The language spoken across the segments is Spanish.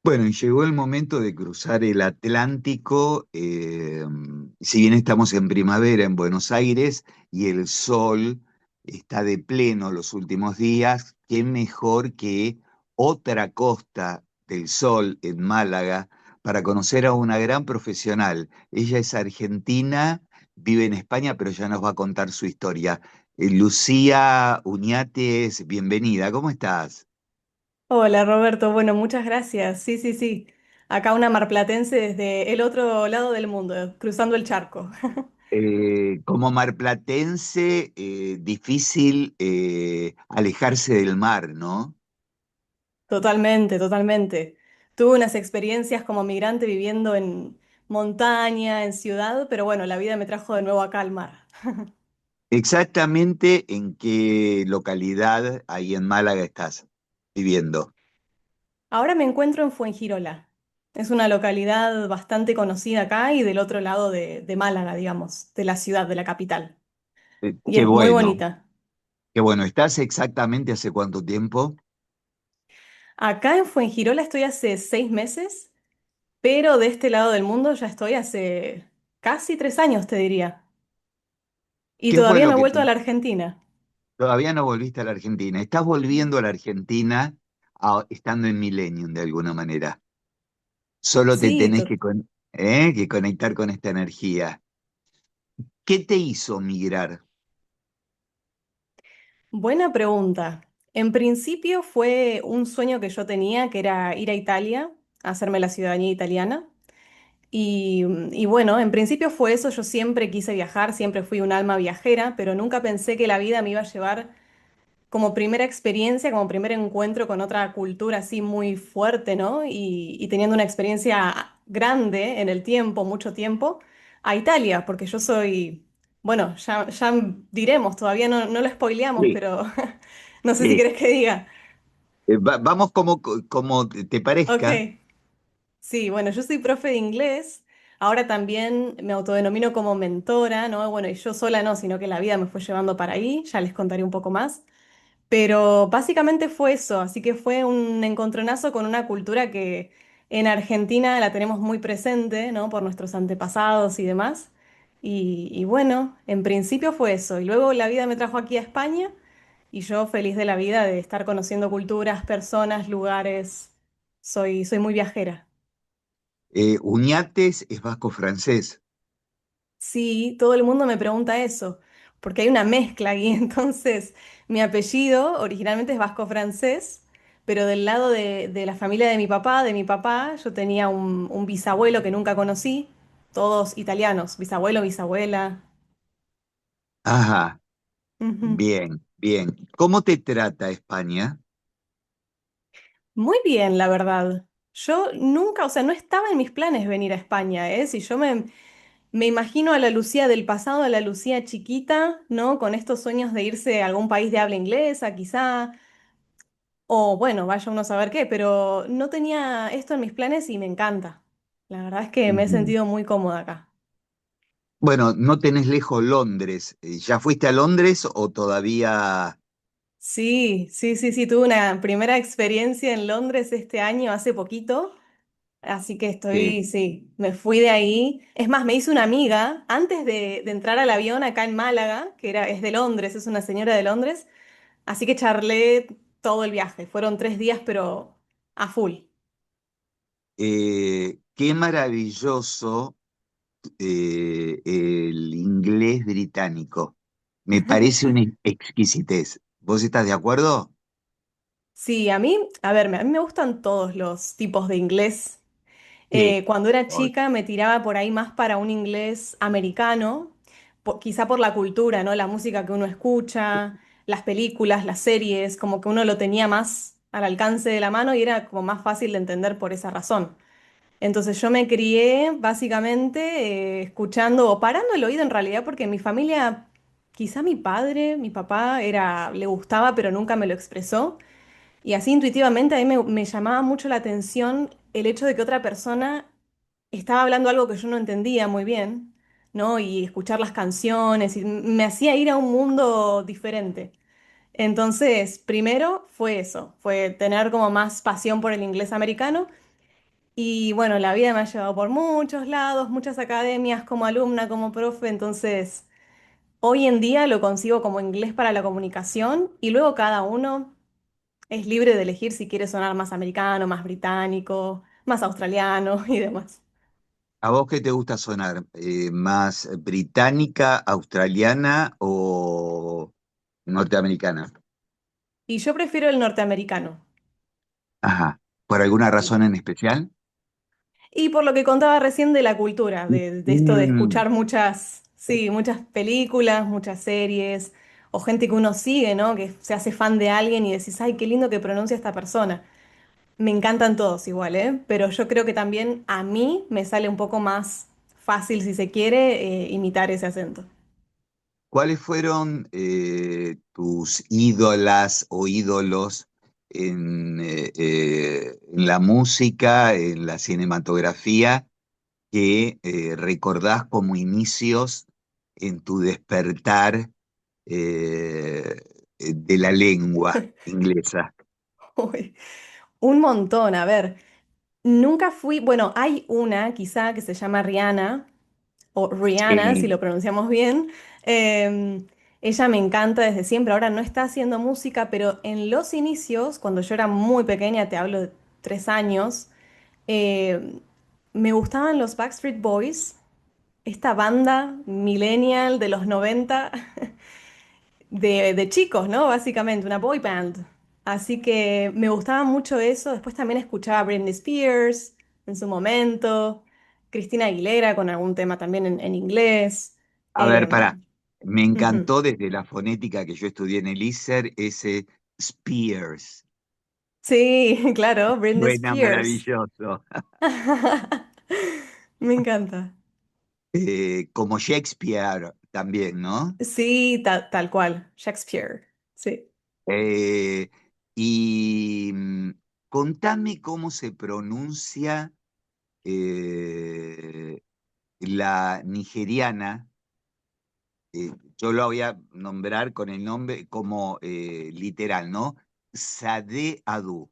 Bueno, y llegó el momento de cruzar el Atlántico. Si bien estamos en primavera en Buenos Aires y el sol está de pleno los últimos días, qué mejor que otra costa del sol en Málaga para conocer a una gran profesional. Ella es argentina, vive en España, pero ya nos va a contar su historia. Lucía Uñates, bienvenida, ¿cómo estás? Hola Roberto, bueno, muchas gracias. Sí, sí, sí. Acá una marplatense desde el otro lado del mundo, cruzando el charco. Como marplatense, difícil alejarse del mar, ¿no? Totalmente, totalmente. Tuve unas experiencias como migrante viviendo en montaña, en ciudad, pero bueno, la vida me trajo de nuevo acá al mar. Exactamente en qué localidad ahí en Málaga estás viviendo. Ahora me encuentro en Fuengirola. Es una localidad bastante conocida acá y del otro lado de Málaga, digamos, de la ciudad, de la capital. Y Qué es muy bueno, bonita. qué bueno. ¿Estás exactamente hace cuánto tiempo? Acá en Fuengirola estoy hace 6 meses. Pero de este lado del mundo ya estoy hace casi 3 años, te diría. Y ¿Qué fue todavía lo no he que vuelto a la Argentina. todavía no volviste a la Argentina? ¿Estás volviendo a la Argentina estando en Millennium de alguna manera? Solo te Sí, tenés que conectar con esta energía. ¿Qué te hizo migrar? buena pregunta. En principio fue un sueño que yo tenía, que era ir a Italia, hacerme la ciudadanía italiana. Y bueno, en principio fue eso, yo siempre quise viajar, siempre fui un alma viajera, pero nunca pensé que la vida me iba a llevar como primera experiencia, como primer encuentro con otra cultura así muy fuerte, ¿no? Y teniendo una experiencia grande en el tiempo, mucho tiempo, a Italia, porque yo soy, bueno, ya diremos, todavía no lo spoileamos, Sí, pero no sé si sí. querés que diga. Vamos como te Ok, parezca. sí, bueno, yo soy profe de inglés. Ahora también me autodenomino como mentora, ¿no? Bueno, y yo sola no, sino que la vida me fue llevando para ahí, ya les contaré un poco más. Pero básicamente fue eso, así que fue un encontronazo con una cultura que en Argentina la tenemos muy presente, ¿no? Por nuestros antepasados y demás. Y bueno, en principio fue eso. Y luego la vida me trajo aquí a España y yo feliz de la vida de estar conociendo culturas, personas, lugares. Soy muy viajera. Uñates es vasco-francés. Sí, todo el mundo me pregunta eso, porque hay una mezcla ahí. Entonces, mi apellido originalmente es vasco-francés, pero del lado de la familia de mi papá, yo tenía un bisabuelo que nunca conocí, todos italianos, bisabuelo, bisabuela. Ajá, Ujú. bien, bien. ¿Cómo te trata España? Muy bien, la verdad. Yo nunca, o sea, no estaba en mis planes venir a España, ¿eh? Si yo me imagino a la Lucía del pasado, a la Lucía chiquita, ¿no? Con estos sueños de irse a algún país de habla inglesa, quizá. O bueno, vaya uno a saber qué, pero no tenía esto en mis planes y me encanta. La verdad es que me he Ujú. sentido muy cómoda acá. Bueno, no tenés lejos Londres. ¿Ya fuiste a Londres o todavía? Sí, sí, sí, sí, tuve una primera experiencia en Londres este año, hace poquito, así que Sí. estoy, sí, me fui de ahí. Es más, me hice una amiga antes de entrar al avión acá en Málaga, es de Londres, es una señora de Londres, así que charlé todo el viaje. Fueron 3 días, pero a full. Qué maravilloso el inglés británico. Me parece una exquisitez. ¿Vos estás de acuerdo? Sí, a ver, a mí me gustan todos los tipos de inglés. Sí. Cuando era chica me tiraba por ahí más para un inglés americano, quizá por la cultura, ¿no? La música que uno escucha, las películas, las series, como que uno lo tenía más al alcance de la mano y era como más fácil de entender por esa razón. Entonces yo me crié básicamente escuchando o parando el oído en realidad porque en mi familia, quizá mi padre, mi papá le gustaba pero nunca me lo expresó. Y así intuitivamente a mí me llamaba mucho la atención el hecho de que otra persona estaba hablando algo que yo no entendía muy bien, ¿no? Y escuchar las canciones y me hacía ir a un mundo diferente. Entonces, primero fue eso, fue tener como más pasión por el inglés americano Y bueno, la vida me ha llevado por muchos lados, muchas academias como alumna, como profe, entonces hoy en día lo consigo como inglés para la comunicación y luego cada uno es libre de elegir si quiere sonar más americano, más británico, más australiano y demás. ¿A vos qué te gusta sonar? ¿Más británica, australiana o norteamericana? Y yo prefiero el norteamericano. Ajá. ¿Por alguna razón en especial? Y por lo que contaba recién de la cultura, de esto de Mm. escuchar muchas, sí, muchas películas, muchas series, o gente que uno sigue, ¿no? Que se hace fan de alguien y decís, ay, qué lindo que pronuncia esta persona. Me encantan todos igual, ¿eh? Pero yo creo que también a mí me sale un poco más fácil, si se quiere, imitar ese acento. ¿Cuáles fueron tus ídolas o ídolos en la música, en la cinematografía, que recordás como inicios en tu despertar eh, de la lengua inglesa? Uy, un montón, a ver. Nunca fui, bueno, hay una quizá que se llama Rihanna, o Rihanna, si Sí. lo pronunciamos bien. Eh, Ella me encanta desde siempre. Ahora no está haciendo música, pero en los inicios, cuando yo era muy pequeña, te hablo de 3 años, eh, me gustaban los Backstreet Boys, esta banda millennial de los 90 de chicos, ¿no? Básicamente, una boy band. Así que me gustaba mucho eso. Después también escuchaba a Britney Spears en su momento, Cristina Aguilera con algún tema también en inglés. A ver, Eh, pará. Me ujú. encantó desde la fonética que yo estudié en el ISER ese Spears. Sí, claro, Britney Suena Spears. maravilloso. Me encanta. Como Shakespeare también, ¿no? Sí, tal cual, Shakespeare. Sí. Eh, y contame cómo se pronuncia eh, la nigeriana. Yo lo voy a nombrar con el nombre como literal, ¿no? Sade Adu.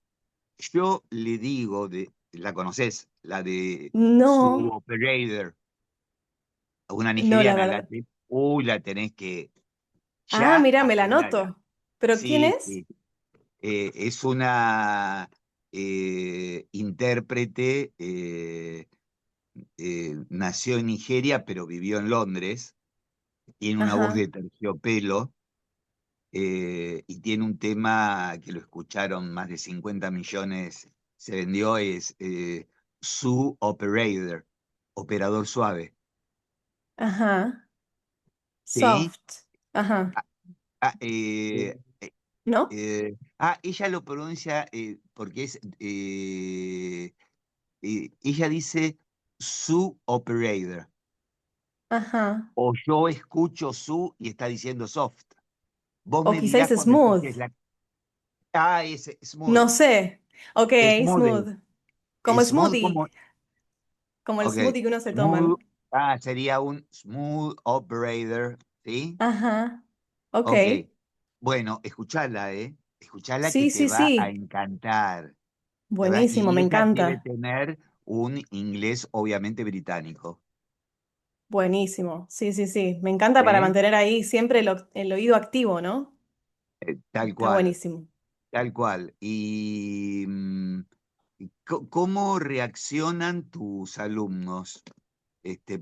Yo le digo, ¿la conoces? La de su No, operator, una no, la nigeriana, verdad. la tenés que Ah, ya mira, me la aprenderla. anoto. ¿Pero quién Sí, es? sí. Es una intérprete, nació en Nigeria, pero vivió en Londres, tiene una voz de Ajá, terciopelo y tiene un tema que lo escucharon más de 50 millones, se vendió, es Su Operator, operador suave. ajá. ¿Sí? Soft. Ajá. Ah, ah, ¿No? ella lo pronuncia porque es ella dice su operator, Ajá. o yo escucho su y está diciendo soft. Vos O me quizás dirás es cuando smooth. escuches la... Ah, es smooth. No sé. Ok, Smooth. smooth. Como Smooth smoothie. como... Como el Ok. smoothie que uno se toma, Smooth. ¿no? Sería un smooth operator, ¿sí? Ajá. Ok. Ok. Bueno, escuchala, ¿eh? Escuchala que Sí, te sí, va a sí. encantar. Buenísimo, Y me ella debe encanta. tener un inglés obviamente británico. Buenísimo. Sí, sí, sí. Me encanta para ¿Eh? mantener ahí siempre el oído activo, ¿no? Tal Está cual. buenísimo. Tal cual. ¿Y cómo reaccionan tus alumnos?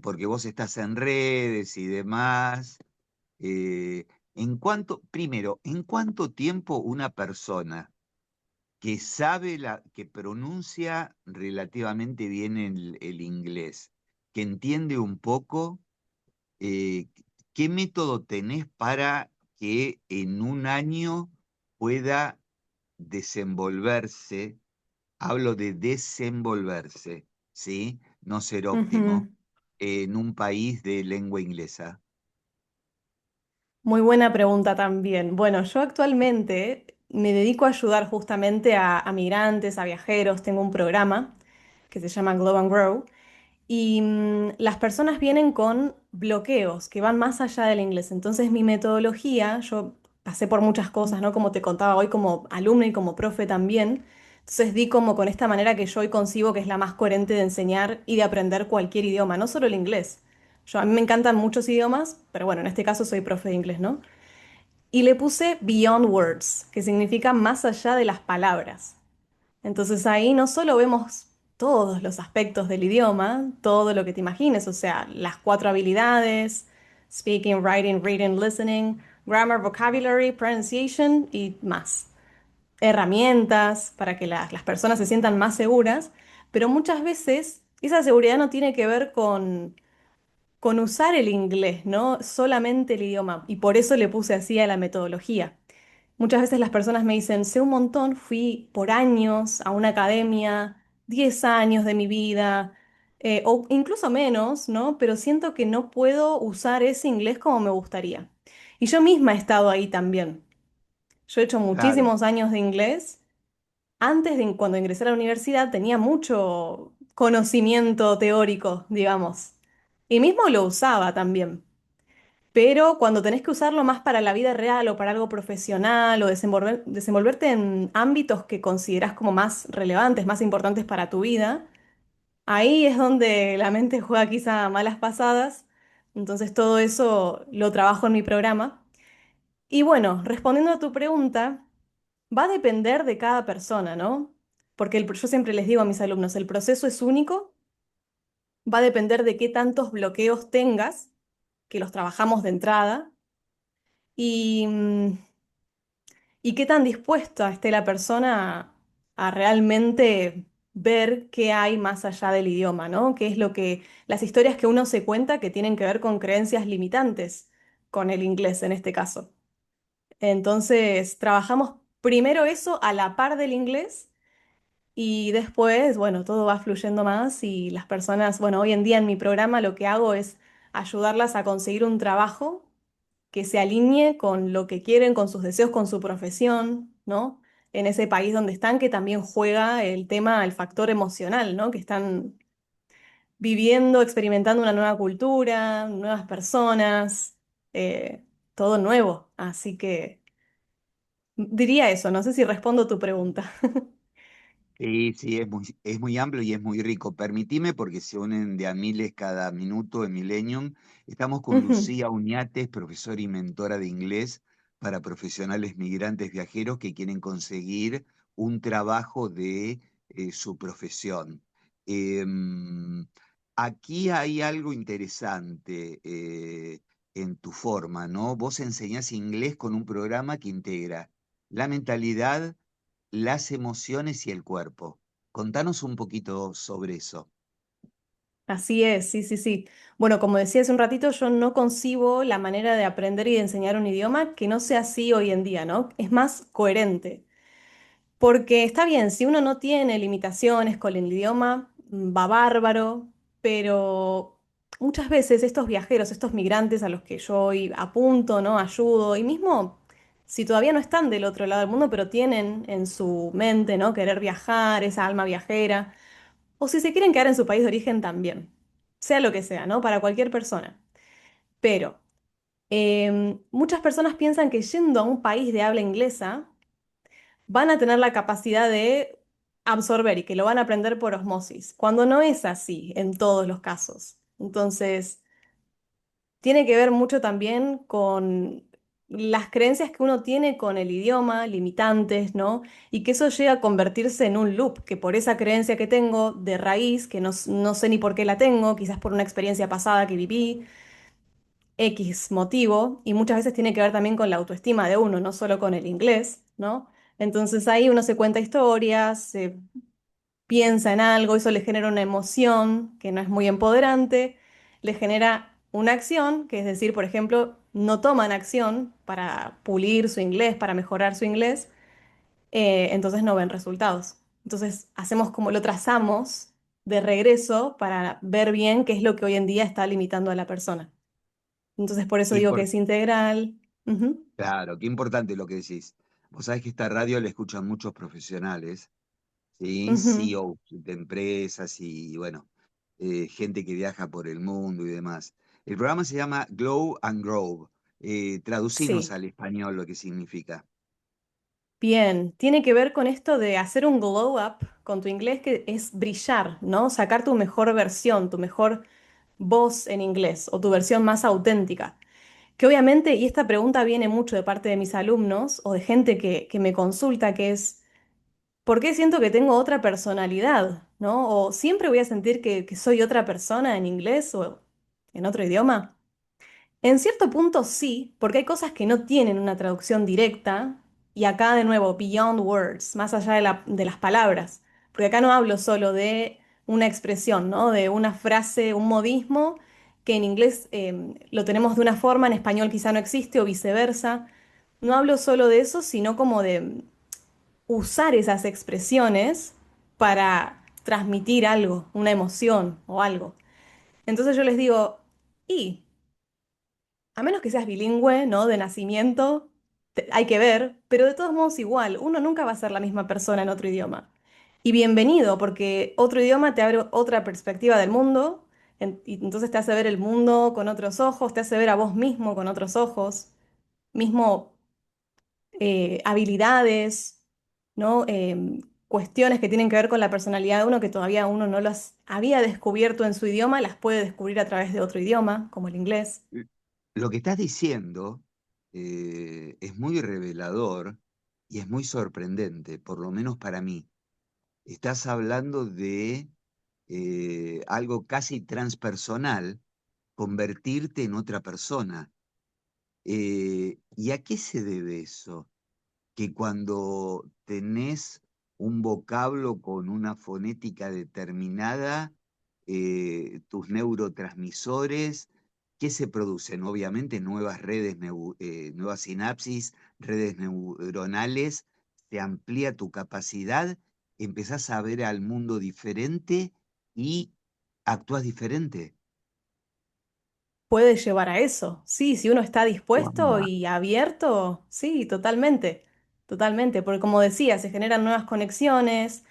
Porque vos estás en redes y demás. Primero, ¿en cuánto tiempo una persona que que pronuncia relativamente bien el inglés, que entiende un poco, eh, qué método tenés para que en un año pueda desenvolverse? Hablo de desenvolverse, ¿sí? No ser óptimo Ujú. en un país de lengua inglesa. Muy buena pregunta también. Bueno, yo actualmente me dedico a ayudar justamente a migrantes, a viajeros. Tengo un programa que se llama Glow and Grow. Y las personas vienen con bloqueos que van más allá del inglés. Entonces mi metodología, yo pasé por muchas cosas, ¿no? Como te contaba hoy como alumna y como profe también. Entonces di como con esta manera que yo hoy concibo que es la más coherente de enseñar y de aprender cualquier idioma, no solo el inglés. A mí me encantan muchos idiomas, pero bueno, en este caso soy profe de inglés, ¿no? Y le puse Beyond Words, que significa más allá de las palabras. Entonces ahí no solo vemos todos los aspectos del idioma, todo lo que te imagines, o sea, las cuatro habilidades, speaking, writing, reading, listening, grammar, vocabulary, pronunciation y más. Herramientas para que las personas se sientan más seguras, pero muchas veces esa seguridad no tiene que ver con usar el inglés, ¿no? Solamente el idioma, y por eso le puse así a la metodología. Muchas veces las personas me dicen, sé un montón, fui por años a una academia, 10 años de mi vida, o incluso menos, ¿no? Pero siento que no puedo usar ese inglés como me gustaría. Y yo misma he estado ahí también. Yo he hecho Claro, muchísimos años de inglés. Antes de cuando ingresé a la universidad tenía mucho conocimiento teórico, digamos. Y mismo lo usaba también. Pero cuando tenés que usarlo más para la vida real o para algo profesional o desenvolverte en ámbitos que considerás como más relevantes, más importantes para tu vida, ahí es donde la mente juega quizá malas pasadas. Entonces todo eso lo trabajo en mi programa. Y bueno, respondiendo a tu pregunta, va a depender de cada persona, ¿no? Porque yo siempre les digo a mis alumnos, el proceso es único, va a depender de qué tantos bloqueos tengas, que los trabajamos de entrada. Y, y qué tan dispuesta esté la persona a realmente ver qué hay más allá del idioma, ¿no? Qué es lo que, las historias que uno se cuenta que tienen que ver con creencias limitantes con el inglés en este caso. Entonces, trabajamos primero eso a la par del inglés y después, bueno, todo va fluyendo más y las personas, bueno, hoy en día en mi programa lo que hago es ayudarlas a conseguir un trabajo que se alinee con lo que quieren, con sus deseos, con su profesión, ¿no? En ese país donde están, que también juega el tema, el factor emocional, ¿no? Que están viviendo, experimentando una nueva cultura, nuevas personas, todo nuevo. Así que diría eso, no sé si respondo tu pregunta. sí, sí, es muy amplio y es muy rico. Permitime, porque se unen de a miles cada minuto en Millennium. Estamos con Ujú. Lucía Uñates, profesora y mentora de inglés para profesionales migrantes viajeros que quieren conseguir un trabajo de su profesión. Em, Aquí hay algo interesante en tu forma, ¿no? Vos enseñás inglés con un programa que integra la mentalidad, las emociones y el cuerpo. Contanos un poquito sobre eso. Así es, sí, sí, sí. Bueno, como decía hace un ratito, yo no concibo la manera de aprender y de enseñar un idioma que no sea así hoy en día, ¿no? Es más coherente. Porque está bien, si uno no tiene limitaciones con el idioma, va bárbaro, pero muchas veces estos viajeros, estos migrantes a los que yo hoy apunto, ¿no? Ayudo, y mismo si todavía no están del otro lado del mundo, pero tienen en su mente, ¿no? Querer viajar, esa alma viajera, o si se quieren quedar en su país de origen también, sea lo que sea, ¿no? Para cualquier persona. Pero muchas personas piensan que yendo a un país de habla inglesa, van a tener la capacidad de absorber y que lo van a aprender por osmosis, cuando no es así en todos los casos. Entonces, tiene que ver mucho también con las creencias que uno tiene con el idioma, limitantes, ¿no? Y que eso llega a convertirse en un loop, que por esa creencia que tengo de raíz, que no sé ni por qué la tengo, quizás por una experiencia pasada que viví, X motivo, y muchas veces tiene que ver también con la autoestima de uno, no solo con el inglés, ¿no? Entonces ahí uno se cuenta historias, se piensa en algo, eso le genera una emoción que no es muy empoderante, le genera una acción, que es decir, por ejemplo, no toman acción para pulir su inglés, para mejorar su inglés, entonces no ven resultados. Entonces hacemos como lo trazamos de regreso para ver bien qué es lo que hoy en día está limitando a la persona. Entonces, por eso Qué digo que impor- es integral. Ujú, claro, qué importante lo que decís. Vos sabés que esta radio la escuchan muchos profesionales, ¿sí? ujú. CEO de empresas y, bueno, gente que viaja por el mundo y demás. El programa se llama Glow and Grow. Traducinos Sí. al español lo que significa. Bien, tiene que ver con esto de hacer un glow up con tu inglés, que es brillar, ¿no? Sacar tu mejor versión, tu mejor voz en inglés o tu versión más auténtica. Que obviamente, y esta pregunta viene mucho de parte de mis alumnos o de gente que me consulta, que es, ¿por qué siento que tengo otra personalidad? ¿No? O siempre voy a sentir que soy otra persona en inglés o en otro idioma. En cierto punto sí, porque hay cosas que no tienen una traducción directa, y acá de nuevo, beyond words, más allá de las palabras, porque acá no hablo solo de una expresión, ¿no? De una frase, un modismo, que en inglés lo tenemos de una forma, en español quizá no existe o viceversa. No hablo solo de eso, sino como de usar esas expresiones para transmitir algo, una emoción o algo. Entonces yo les digo, y a menos que seas bilingüe, ¿no? De nacimiento, hay que ver, pero de todos modos igual, uno nunca va a ser la misma persona en otro idioma. Y bienvenido, porque otro idioma te abre otra perspectiva del mundo, y entonces te hace ver el mundo con otros ojos, te hace ver a vos mismo con otros ojos, mismo habilidades, ¿no? Cuestiones que tienen que ver con la personalidad de uno que todavía uno no las había descubierto en su idioma, las puede descubrir a través de otro idioma, como el inglés. Lo que estás diciendo es muy revelador y es muy sorprendente, por lo menos para mí. Estás hablando de algo casi transpersonal, convertirte en otra persona. ¿Y a qué se debe eso? Que cuando tenés un vocablo con una fonética determinada, tus neurotransmisores, ¿qué se producen? Obviamente nuevas redes, nuevas sinapsis, redes neuronales, se amplía tu capacidad, empezás a ver al mundo diferente y actúas diferente. Puede llevar a eso. Sí, si uno está dispuesto Guau. y abierto, sí, totalmente, totalmente, porque como decía, se generan nuevas conexiones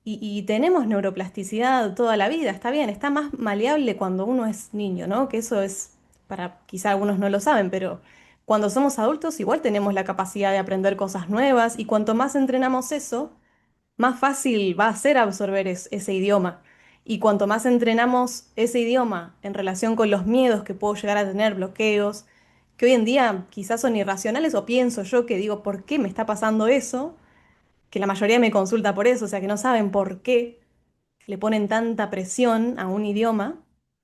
y tenemos neuroplasticidad toda la vida, está bien, está más maleable cuando uno es niño, ¿no? Que eso es, para quizá algunos no lo saben, pero cuando somos adultos igual tenemos la capacidad de aprender cosas nuevas y cuanto más entrenamos eso, más fácil va a ser absorber ese idioma. Y cuanto más entrenamos ese idioma en relación con los miedos que puedo llegar a tener, bloqueos, que hoy en día quizás son irracionales o pienso yo que digo, ¿por qué me está pasando eso? Que la mayoría me consulta por eso, o sea, que no saben por qué le ponen tanta presión a un idioma.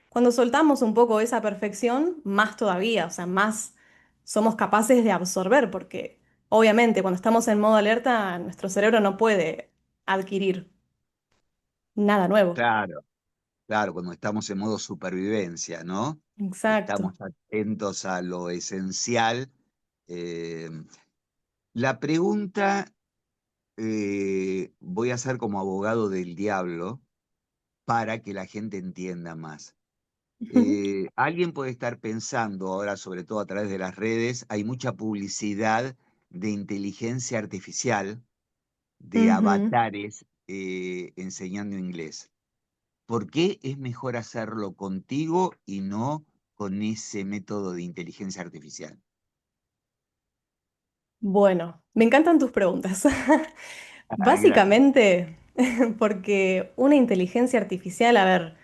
Cuando soltamos un poco esa perfección, más todavía, o sea, más somos capaces de absorber, porque obviamente cuando estamos en modo alerta, nuestro cerebro no puede adquirir nada nuevo. Claro, claro, cuando estamos en modo supervivencia, ¿no? Exacto. Estamos atentos a lo esencial. Eh, la pregunta, voy a ser como abogado del diablo para que la gente entienda más. Alguien puede estar pensando ahora, sobre todo a través de las redes, hay mucha publicidad de inteligencia artificial, de Ujú. avatares enseñando inglés. ¿Por qué es mejor hacerlo contigo y no con ese método de inteligencia artificial? Bueno, me encantan tus preguntas. Ah, gracias. Básicamente, porque una inteligencia artificial, a ver,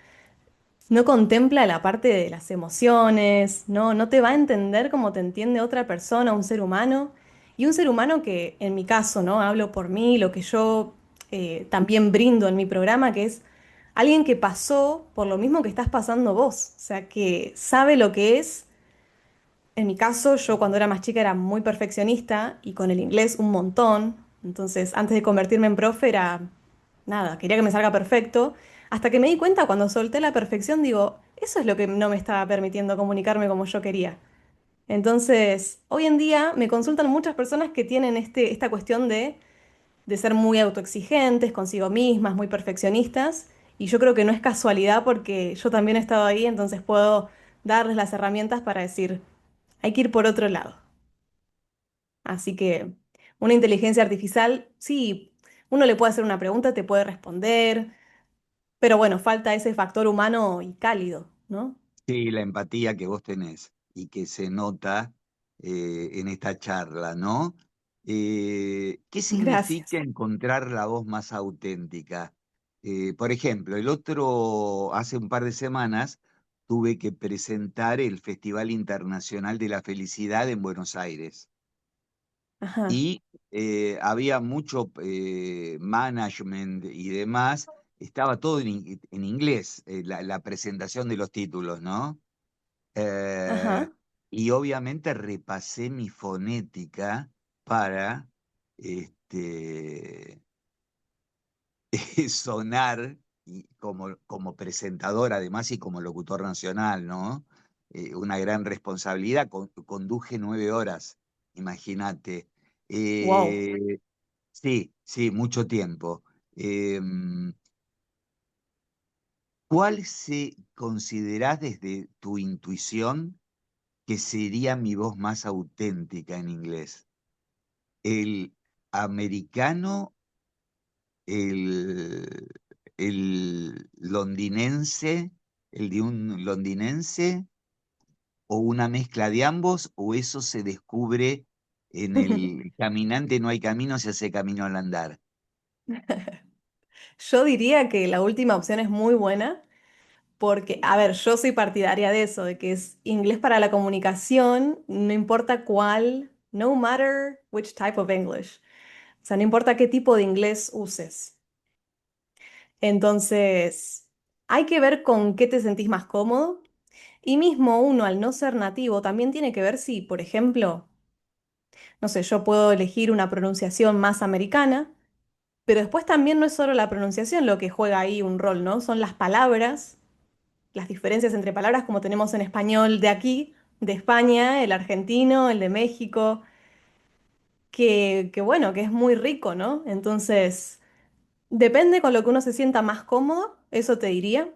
no contempla la parte de las emociones, no te va a entender como te entiende otra persona, un ser humano. Y un ser humano que, en mi caso, ¿no? Hablo por mí, lo que yo también brindo en mi programa, que es alguien que pasó por lo mismo que estás pasando vos. O sea, que sabe lo que es. En mi caso, yo cuando era más chica era muy perfeccionista y con el inglés un montón. Entonces, antes de convertirme en profe era nada, quería que me salga perfecto. Hasta que me di cuenta cuando solté la perfección, digo, eso es lo que no me estaba permitiendo comunicarme como yo quería. Entonces, hoy en día me consultan muchas personas que tienen esta cuestión de ser muy autoexigentes consigo mismas, muy perfeccionistas. Y yo creo que no es casualidad porque yo también he estado ahí, entonces puedo darles las herramientas para decir, hay que ir por otro lado. Así que una inteligencia artificial, sí, uno le puede hacer una pregunta, te puede responder, pero bueno, falta ese factor humano y cálido, ¿no? Sí, la empatía que vos tenés y que se nota en esta charla, ¿no? ¿Qué significa Gracias. encontrar la voz más auténtica? Por ejemplo, hace un par de semanas, tuve que presentar el Festival Internacional de la Felicidad en Buenos Aires. Ajá, Y había mucho management y demás, estaba todo en inglés, la presentación de los títulos, ¿no? Eh, ajá. y obviamente repasé mi fonética para este, sonar como presentador además y como locutor nacional, ¿no? Una gran responsabilidad. Conduje 9 horas, imagínate. Wow. Eh, sí, sí, mucho tiempo. ¿Cuál se considerás desde tu intuición que sería mi voz más auténtica en inglés? ¿El americano, el, el londinense, el de un londinense, o una mezcla de ambos, o eso se descubre en el caminante no hay camino, se hace camino al andar? Yo diría que la última opción es muy buena porque, a ver, yo soy partidaria de eso, de que es inglés para la comunicación, no importa cuál, no matter which type of English. O sea, no importa qué tipo de inglés uses. Entonces, hay que ver con qué te sentís más cómodo. Y mismo uno, al no ser nativo, también tiene que ver si, por ejemplo, no sé, yo puedo elegir una pronunciación más americana, pero después también no es solo la pronunciación lo que juega ahí un rol, ¿no? Son las palabras, las diferencias entre palabras como tenemos en español de aquí, de España, el argentino, el de México, que bueno, que es muy rico, ¿no? Entonces, depende con lo que uno se sienta más cómodo, eso te diría,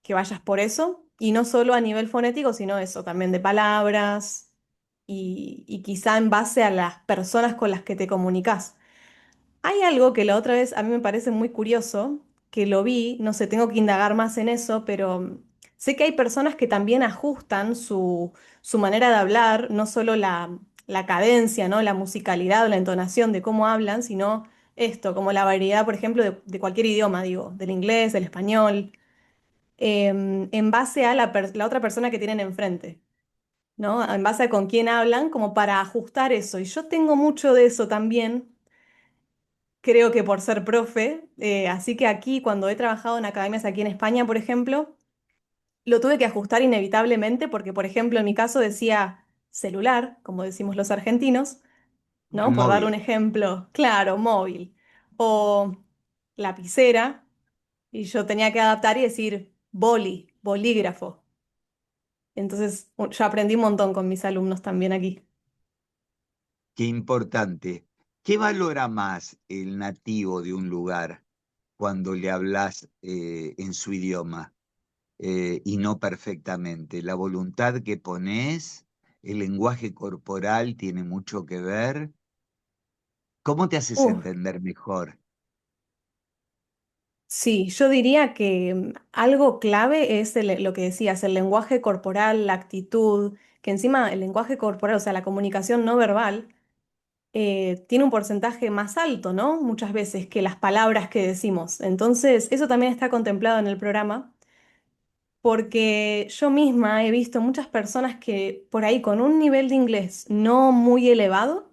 que vayas por eso, y no solo a nivel fonético, sino eso, también de palabras y quizá en base a las personas con las que te comunicas. Hay algo que la otra vez a mí me parece muy curioso, que lo vi, no sé, tengo que indagar más en eso, pero sé que hay personas que también ajustan su manera de hablar, no solo la cadencia, ¿no? La musicalidad o la entonación de cómo hablan, sino esto, como la variedad, por ejemplo, de cualquier idioma, digo, del inglés, del español, en base a la otra persona que tienen enfrente. ¿No? En base a con quién hablan, como para ajustar eso. Y yo tengo mucho de eso también, creo que por ser profe, así que aquí cuando he trabajado en academias aquí en España, por ejemplo, lo tuve que ajustar inevitablemente porque, por ejemplo, en mi caso decía celular, como decimos los argentinos, ¿no? Por dar un Móvil. ejemplo, claro, móvil, o lapicera, y yo tenía que adaptar y decir boli, bolígrafo. Entonces, yo aprendí un montón con mis alumnos también aquí. Qué importante. ¿Qué valora más el nativo de un lugar cuando le hablas en su idioma y no perfectamente? ¿La voluntad que pones, el lenguaje corporal tiene mucho que ver? ¿Cómo te haces Uf, entender mejor? sí, yo diría que algo clave es lo que decías, el lenguaje corporal, la actitud, que encima el lenguaje corporal, o sea, la comunicación no verbal, tiene un porcentaje más alto, ¿no? Muchas veces que las palabras que decimos. Entonces, eso también está contemplado en el programa, porque yo misma he visto muchas personas que por ahí con un nivel de inglés no muy elevado,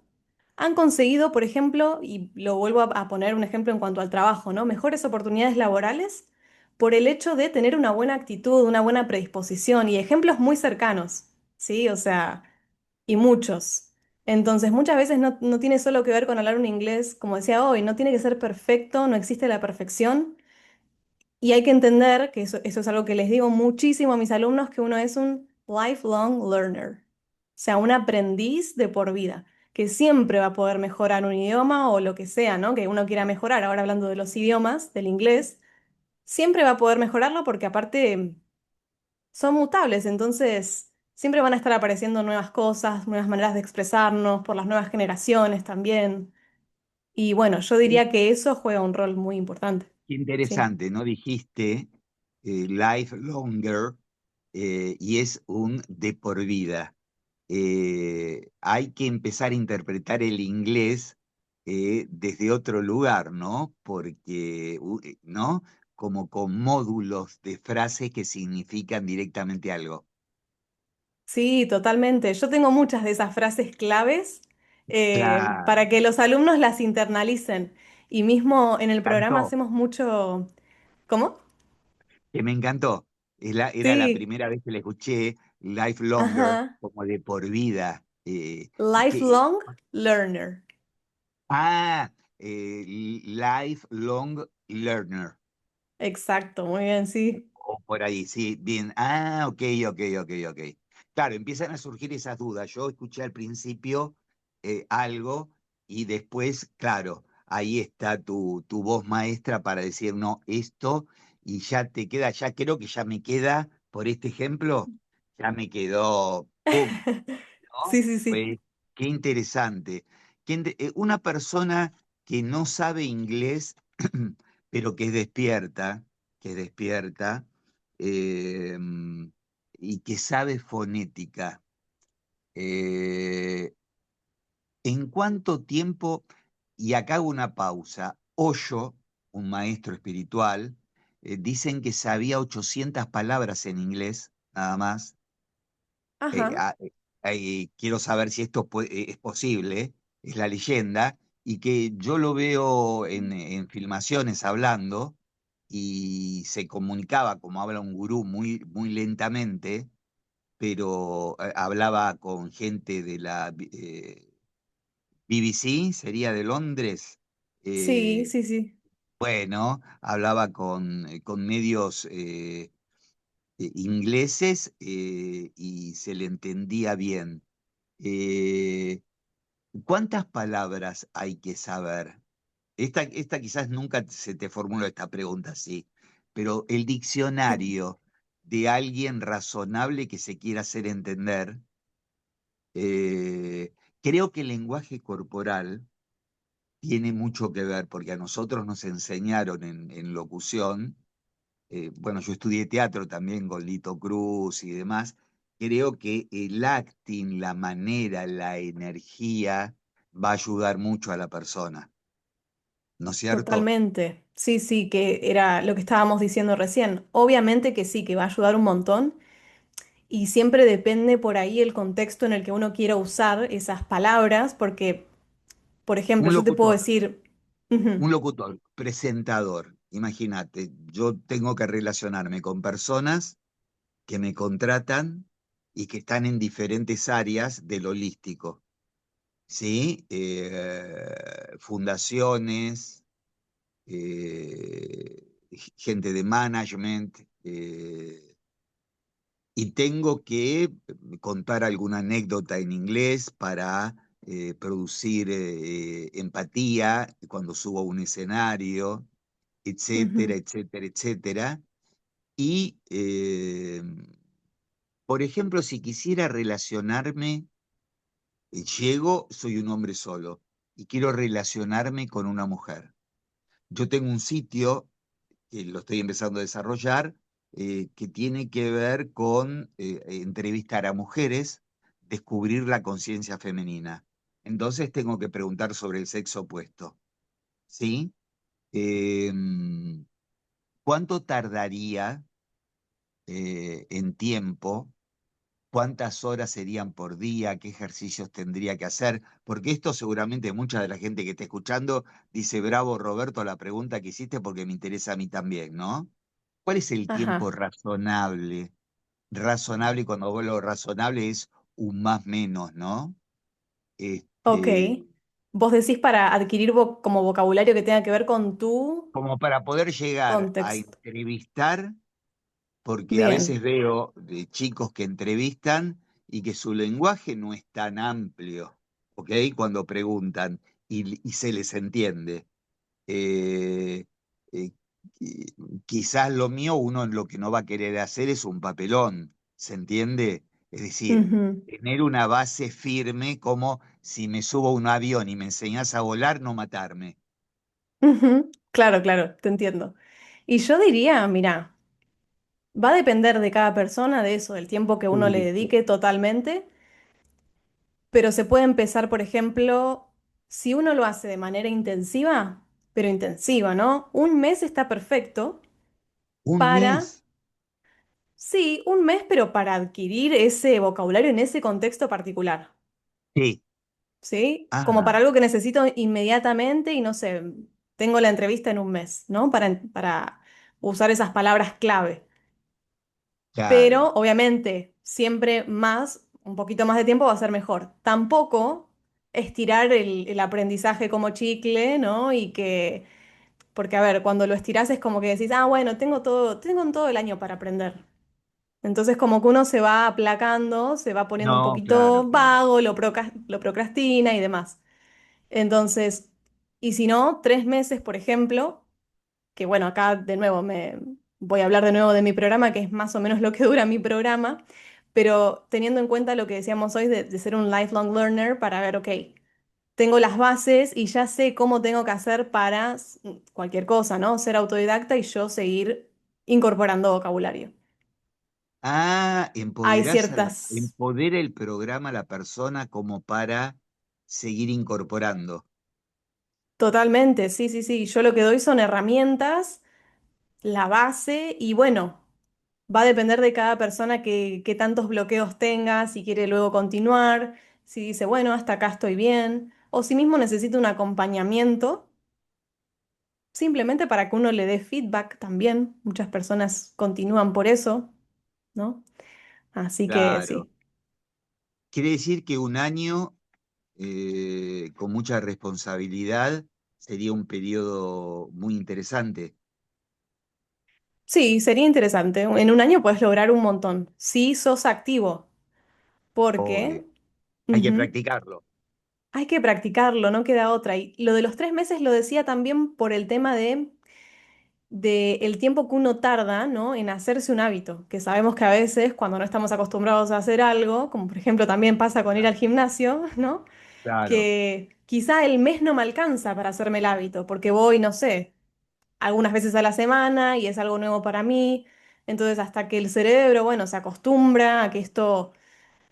han conseguido, por ejemplo, y lo vuelvo a poner un ejemplo en cuanto al trabajo, ¿no? Mejores oportunidades laborales por el hecho de tener una buena actitud, una buena predisposición y ejemplos muy cercanos, ¿sí? O sea, y muchos. Entonces, muchas veces no tiene solo que ver con hablar un inglés, como decía hoy, no tiene que ser perfecto, no existe la perfección. Y hay que entender que eso es algo que les digo muchísimo a mis alumnos, que uno es un lifelong learner, o sea, un aprendiz de por vida, que siempre va a poder mejorar un idioma o lo que sea, ¿no? Que uno quiera mejorar. Ahora hablando de los idiomas, del inglés, siempre va a poder mejorarlo porque aparte son mutables, entonces siempre van a estar apareciendo nuevas cosas, nuevas maneras de expresarnos por las nuevas generaciones también. Y bueno, yo Qué diría que eso juega un rol muy importante. qué Sí. interesante, ¿no? Dijiste life longer y es un de por vida. hay que empezar a interpretar el inglés desde otro lugar, ¿no? Porque, ¿no? Como con módulos de frases que significan directamente algo. Sí, totalmente. Yo tengo muchas de esas frases claves Claro, para que los alumnos las internalicen. Y mismo en me el programa encantó, hacemos mucho... ¿Cómo? que me encantó. Era la Sí, primera vez que la escuché, Life Longer, ajá. como de por vida. Lifelong learner. Ah, Lifelong Learner. Exacto, muy bien, sí. O por ahí, sí, bien. Ah, ok, ok, ok, ok. Claro, empiezan a surgir esas dudas. Yo escuché al principio algo y después, claro, ahí está tu voz maestra para decir, no, esto, y ya te queda, ya creo que ya me queda, por este ejemplo, ya me quedó, ¡pum! Sí, ¿No? sí, sí. Pues qué interesante. Una persona que no sabe inglés, pero que es despierta, eh, y que sabe fonética. eh, ¿En cuánto tiempo? Y acá hago una pausa. Osho, un maestro espiritual, dicen que sabía 800 palabras en inglés, nada más. eh, Ajá. a- Quiero saber si esto es posible, es la leyenda, y que yo lo veo en filmaciones hablando y se comunicaba como habla un gurú muy, muy lentamente, pero hablaba con gente de la BBC, sería de Londres. Sí, eh, sí, sí. bueno, hablaba con medios ingleses y se le entendía bien. Eh, ¿Cuántas palabras hay que saber? Esta quizás nunca se te formuló esta pregunta así, pero el diccionario de alguien razonable que se quiera hacer entender, creo que el lenguaje corporal tiene mucho que ver, porque a nosotros nos enseñaron en locución, bueno, yo estudié teatro también con Lito Cruz y demás, creo que el acting, la manera, la energía va a ayudar mucho a la persona, ¿no es cierto? Totalmente. Sí, sí, que era lo que estábamos diciendo recién. Obviamente que sí, que va a ayudar un montón y siempre depende por ahí el contexto en el que uno quiera usar esas palabras, porque, por ejemplo, Un yo te puedo locutor, decir, ujú, un locutor, presentador, imagínate, yo tengo que relacionarme con personas que me contratan y que están en diferentes áreas del holístico, ¿sí? Fundaciones, gente de management, y tengo que contar alguna anécdota en inglés para producir empatía cuando subo a un escenario, etcétera, ujú, etcétera, etcétera. Y, por ejemplo, si quisiera relacionarme, llego, soy un hombre solo y quiero relacionarme con una mujer. Yo tengo un sitio que lo estoy empezando a desarrollar, que tiene que ver con entrevistar a mujeres, descubrir la conciencia femenina. Entonces tengo que preguntar sobre el sexo opuesto, ¿sí? Eh, ¿Cuánto tardaría en tiempo? ¿Cuántas horas serían por día? ¿Qué ejercicios tendría que hacer? Porque esto seguramente mucha de la gente que está escuchando dice, bravo Roberto, la pregunta que hiciste porque me interesa a mí también, ¿no? ¿Cuál es el tiempo ajá, razonable? Razonable, y cuando hablo razonable es un más menos, ¿no? ok. Este, Vos decís para adquirir como vocabulario que tenga que ver con tu como para poder llegar a contexto. entrevistar, porque a veces Bien. veo de chicos que entrevistan y que su lenguaje no es tan amplio, ¿ok? Cuando preguntan y se les entiende. Eh, eh, Quizás lo mío, uno lo que no va a querer hacer es un papelón, ¿se entiende? Es decir, Ujú, tener una base firme como si me subo a un avión y me enseñás a volar, no matarme. ujú. Claro, claro, te entiendo. Y yo diría, mira, va a depender de cada persona, de eso, del tiempo que uno le Sí, sí. dedique totalmente. pero se puede empezar, por ejemplo, si uno lo hace de manera intensiva, pero intensiva, ¿no? Un mes está perfecto Un para, mes. sí, un mes, pero para adquirir ese vocabulario en ese contexto particular, Sí. ¿sí? Como Ah, para algo que necesito inmediatamente y no sé, tengo la entrevista en un mes, ¿no? Para usar esas palabras clave. claro. Pero obviamente siempre más, un poquito más de tiempo va a ser mejor. Tampoco estirar el aprendizaje como chicle, ¿no? Porque a ver, cuando lo estirás es como que decís, ah, bueno, tengo todo el año para aprender. Entonces como que uno se va aplacando, se va poniendo un No, claro, poquito claro. vago, lo procrastina y demás. Entonces, y si no, 3 meses, por ejemplo, que bueno, acá de nuevo me voy a hablar de nuevo de mi programa, que es más o menos lo que dura mi programa, pero teniendo en cuenta lo que decíamos hoy de ser un lifelong learner para ver, ok, tengo las bases y ya sé cómo tengo que hacer para cualquier cosa, ¿no? Ser autodidacta y yo seguir incorporando vocabulario. Ah, Hay ciertas, empodera el programa a la persona como para seguir incorporando. totalmente, sí, sí, sí, yo lo que doy son herramientas, la base y bueno. Va a depender de cada persona que tantos bloqueos tenga, si quiere luego continuar, si dice, bueno, hasta acá estoy bien, o si mismo necesita un acompañamiento, simplemente para que uno le dé feedback también. Muchas personas continúan por eso, ¿no? Así que Claro. sí. Quiere decir que un año con mucha responsabilidad sería un periodo muy interesante. Sí, sería interesante. En un año puedes lograr un montón. Si sos activo, Obvio. porque Hay que ujú, practicarlo. hay que practicarlo, no queda otra. Y lo de los 3 meses lo decía también por el tema de el tiempo que uno tarda, ¿no? En hacerse un hábito, que sabemos que a veces cuando no estamos acostumbrados a hacer algo, como por ejemplo también pasa con ir al gimnasio, ¿no? Claro. Que quizá el mes no me alcanza para hacerme el hábito, porque voy, no sé, algunas veces a la semana y es algo nuevo para mí. Entonces, hasta que el cerebro, bueno, se acostumbra a que esto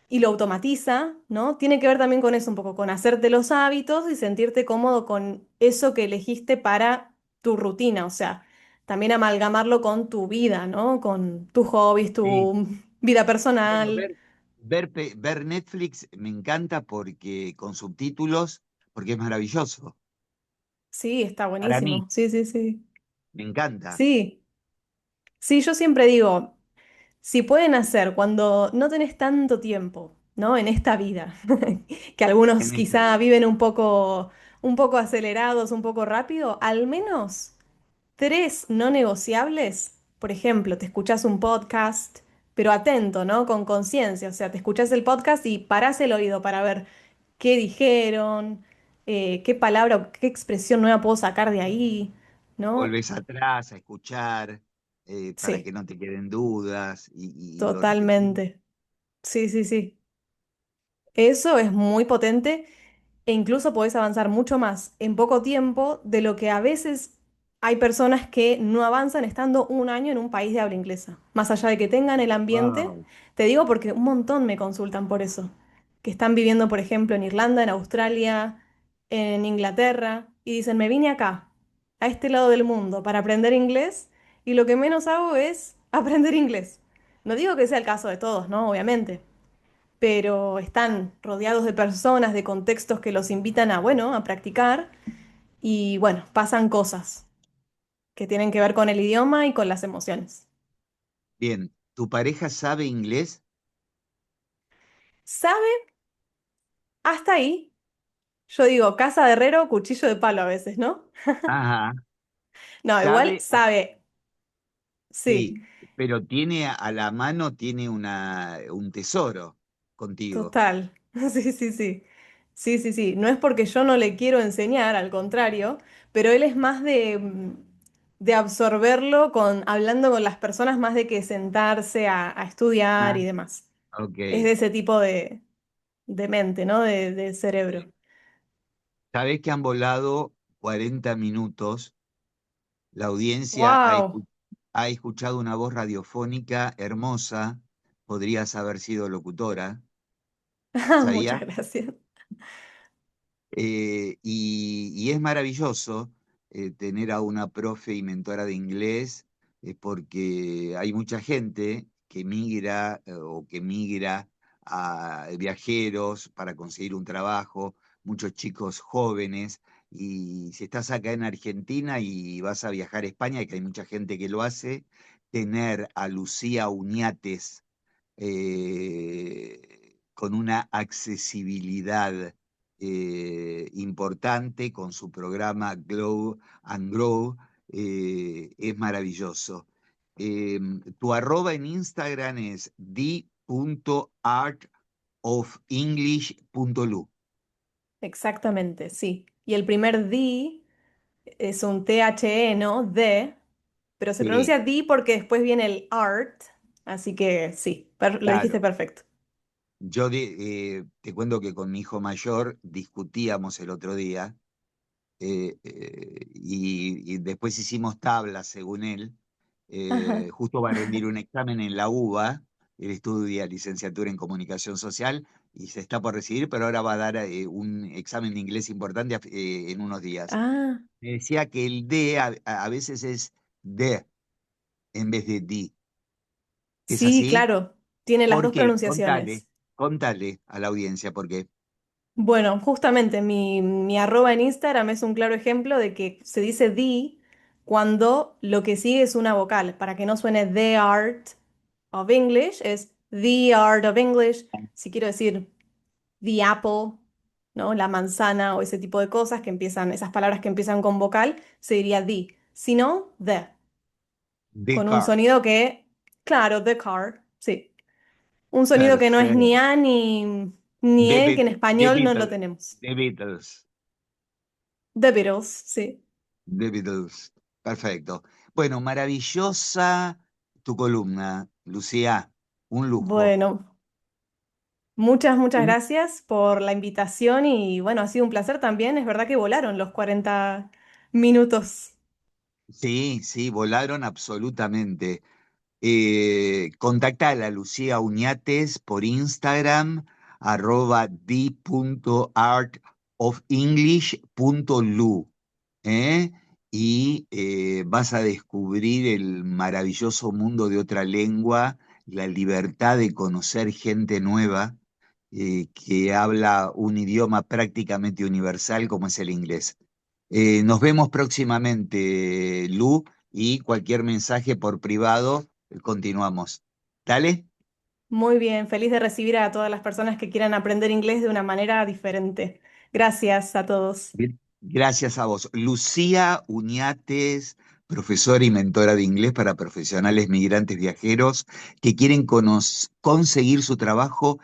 y lo automatiza, ¿no? Tiene que ver también con eso, un poco con hacerte los hábitos y sentirte cómodo con eso que elegiste para tu rutina, o sea, también amalgamarlo con tu vida, ¿no? Con tus hobbies, Sí. tu vida Bueno, personal. ver Netflix me encanta porque con subtítulos, porque es maravilloso. Sí, está Para mí, buenísimo. Sí, sí, sí. me encanta. Sí, sí, yo siempre digo, si pueden hacer cuando no tenés tanto tiempo, ¿no? En esta vida, que algunos En esta quizá vida. viven un poco acelerados, un poco rápido, al menos tres no negociables, por ejemplo, te escuchás un podcast, pero atento, ¿no? Con conciencia, o sea, te escuchás el podcast y parás el oído para ver qué dijeron, qué palabra o qué expresión nueva puedo sacar de ahí, ¿no? Volvés atrás a escuchar para que Sí, no te queden dudas y lo repetís. totalmente. Sí, sí, sí. Eso es muy potente e incluso podés avanzar mucho más en poco tiempo de lo que a veces hay personas que no avanzan estando un año en un país de habla inglesa. Más allá de que tengan el ambiente, Wow. te digo porque un montón me consultan por eso, que están viviendo, por ejemplo, en Irlanda, en Australia, en Inglaterra, y dicen, me vine acá, a este lado del mundo, para aprender inglés, y lo que menos hago es aprender inglés. No digo que sea el caso de todos, ¿no? Obviamente, pero están rodeados de personas, de contextos que los invitan a, bueno, a practicar y bueno, pasan cosas que tienen que ver con el idioma y con las emociones. Bien, ¿tu pareja sabe inglés? ¿Sabe? Hasta ahí. Yo digo, casa de herrero, cuchillo de palo a veces, ¿no? Ajá. No, igual Sabe, sabe, sí, sí, pero tiene a la mano, tiene un tesoro contigo. total. Sí, sí, sí. Sí, sí, sí. No es porque yo no le quiero enseñar, al contrario, pero él es más de absorberlo hablando con las personas más de que sentarse a estudiar Ah, y demás. Es ok. de ese tipo de mente, ¿no? De cerebro. Sabés que han volado 40 minutos. La audiencia ¡Wow! ha escuchado una voz radiofónica hermosa. Podrías haber sido locutora. Muchas ¿Sabías? gracias. Y es maravilloso tener a una profe y mentora de inglés, porque hay mucha gente que migra o que migra a viajeros para conseguir un trabajo, muchos chicos jóvenes, y si estás acá en Argentina y vas a viajar a España, que hay mucha gente que lo hace, tener a Lucía Uñates con una accesibilidad importante, con su programa Glow and Grow, es maravilloso. Tu arroba en Instagram es d.artoфenglish.lu. Exactamente, sí. Y el primer D es un THE, ¿no? De, pero se Sí, pronuncia D porque después viene el art, así que sí, lo dijiste claro. perfecto. Te cuento que con mi hijo mayor discutíamos el otro día, y después hicimos tablas, según él. Ajá. Justo va a rendir un examen en la UBA, él estudia licenciatura en comunicación social y se está por recibir, pero ahora va a dar un examen de inglés importante en unos días. Ah, Me decía que el D a veces es D en vez de D. ¿Es sí, así? claro, tiene las ¿Por dos qué? Contale, pronunciaciones. contale a la audiencia por qué. Bueno, justamente mi arroba en Instagram es un claro ejemplo de que se dice the cuando lo que sigue es una vocal. Para que no suene the art of English, es the art of English. Si quiero decir the apple, ¿no? La manzana o ese tipo de cosas que empiezan, esas palabras que empiezan con vocal, se diría the. Si no, the. The Con un car. sonido que, claro, the car, sí. Un sonido que no es ni Perfecto. A ni E, que en The español no lo Beatles. tenemos. The Beatles. The Beatles, sí. The Beatles. Perfecto. Bueno, maravillosa tu columna, Lucía. Un lujo. Bueno, muchas Un- gracias por la invitación y bueno, ha sido un placer también. Es verdad que volaron los 40 minutos. Sí, sí, volaron absolutamente. Contactala a Lucía Uñates por Instagram, @d.artoфenglish.lu. ¿eh? Y vas a descubrir el maravilloso mundo de otra lengua, la libertad de conocer gente nueva que habla un idioma prácticamente universal como es el inglés. Nos vemos próximamente, Lu, y cualquier mensaje por privado, continuamos. ¿Dale? Muy bien, feliz de recibir a todas las personas que quieran aprender inglés de una manera diferente. Gracias a todos. Bien. Gracias a vos. Lucía Uñates, profesora y mentora de inglés para profesionales migrantes viajeros que quieren conseguir su trabajo,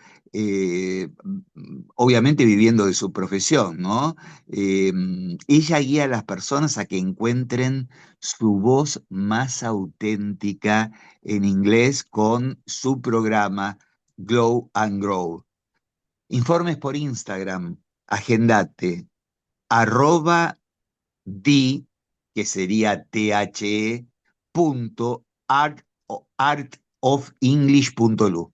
obviamente viviendo de su profesión, ¿no? Eh, Ella guía a las personas a que encuentren su voz más auténtica en inglés con su programa Glow and Grow. Informes por Instagram, agendate arroba di, que sería the, punto artoфenglish.lu.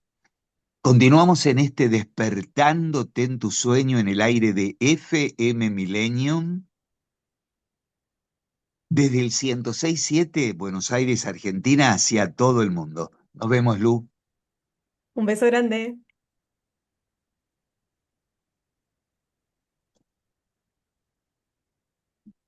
Continuamos en este despertándote en tu sueño en el aire de FM Millennium desde el 106.7 Buenos Aires, Argentina, hacia todo el mundo. Nos vemos, Lu. Un beso grande.